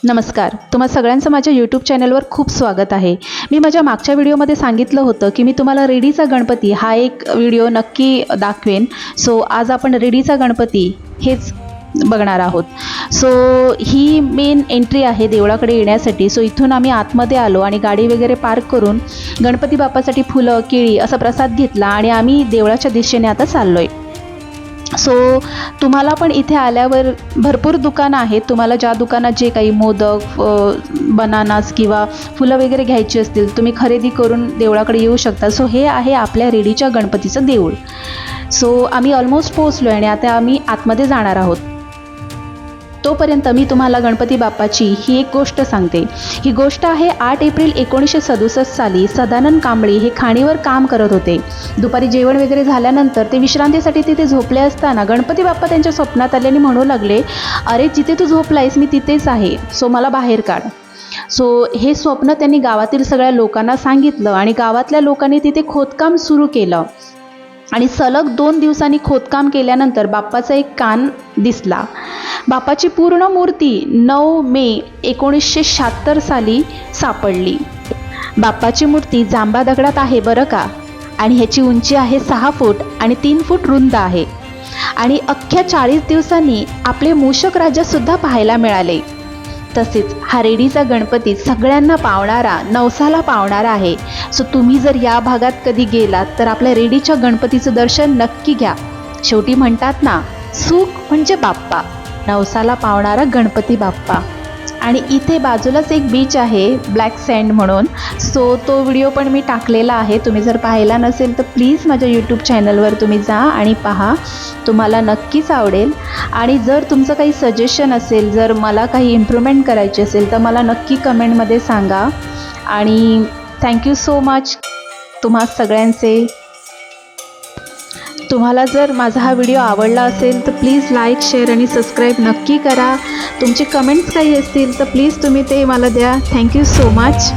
नमस्कार, तुम्हा सगळ्यांचं माझ्या यूट्यूब चॅनलवर खूप स्वागत आहे। मी माझ्या मागच्या व्हिडिओमध्ये सांगितलं होतं की मी तुम्हाला रेडीचा गणपती हा एक व्हिडिओ नक्की दाखवेन। सो आज आपण रेडीचा गणपती हेच बघणार आहोत। सो ही मेन एंट्री आहे देवळाकडे येण्यासाठी। सो इथून आम्ही आतमध्ये आलो आणि गाडी वगैरे पार्क करून गणपती बाप्पासाठी फुलं केळी असा प्रसाद घेतला आणि आम्ही देवळाच्या दिशेने आता चाललोय। सो तुम्हाला पण इथे आल्यावर भरपूर दुकानं आहेत। तुम्हाला ज्या दुकानात जे काही मोदक बनानास किंवा फुलं वगैरे घ्यायची असतील तुम्ही खरेदी करून देवळाकडे येऊ शकता। सो हे आहे आपल्या रेडीच्या गणपतीचं देऊळ। सो आम्ही ऑलमोस्ट पोहोचलो आणि आता आम्ही आतमध्ये जाणार आहोत। तोपर्यंत मी तुम्हाला गणपती बाप्पाची ही एक गोष्ट सांगते। ही गोष्ट आहे 8 एप्रिल 1967 साली सदानंद कांबळे हे खाणीवर काम करत होते। दुपारी जेवण वगैरे झाल्यानंतर ते विश्रांतीसाठी तिथे झोपले असताना गणपती बाप्पा त्यांच्या स्वप्नात आले आणि म्हणू लागले, अरे जिथे तू झोपलायस मी तिथेच आहे, सो मला बाहेर काढ। सो हे स्वप्न त्यांनी गावातील सगळ्या लोकांना सांगितलं आणि गावातल्या लोकांनी तिथे खोदकाम सुरू केलं आणि सलग 2 दिवसांनी खोदकाम केल्यानंतर बाप्पाचा एक कान दिसला। बाप्पाची पूर्ण मूर्ती 9 मे 1976 साली सापडली। बाप्पाची मूर्ती जांभा दगडात आहे बरं का, आणि ह्याची उंची आहे 6 फूट आणि 3 फूट रुंद आहे आणि अख्ख्या 40 दिवसांनी आपले मूषक राजासुद्धा पाहायला मिळाले। तसेच हा रेडीचा गणपती सगळ्यांना पावणारा नवसाला पावणारा आहे। सो तुम्ही जर या भागात कधी गेलात तर आपल्या रेडीच्या गणपतीचं दर्शन नक्की घ्या। शेवटी म्हणतात ना, सुख म्हणजे बाप्पा, नवसाला पावणारा गणपती बाप्पा। आणि इथे बाजूलाच एक बीच आहे ब्लॅक सँड म्हणून। सो तो व्हिडिओ पण मी टाकलेला आहे, तुम्ही जर पाहिला नसेल तर प्लीज माझ्या यूट्यूब चॅनलवर तुम्ही जा आणि पहा, तुम्हाला नक्कीच आवडेल। आणि जर तुमचं काही सजेशन असेल, जर मला काही इम्प्रूव्हमेंट करायची असेल तर मला नक्की कमेंटमध्ये सांगा। आणि थँक्यू सो मच तुम्हा सगळ्यांचे। तुम्हाला जर माझा हा व्हिडिओ आवडला असेल तर प्लीज लाईक शेअर आणि सबस्क्राईब नक्की करा। तुमचे कमेंट्स काही असतील तर प्लीज तुम्ही ते मला द्या। Thank you so much.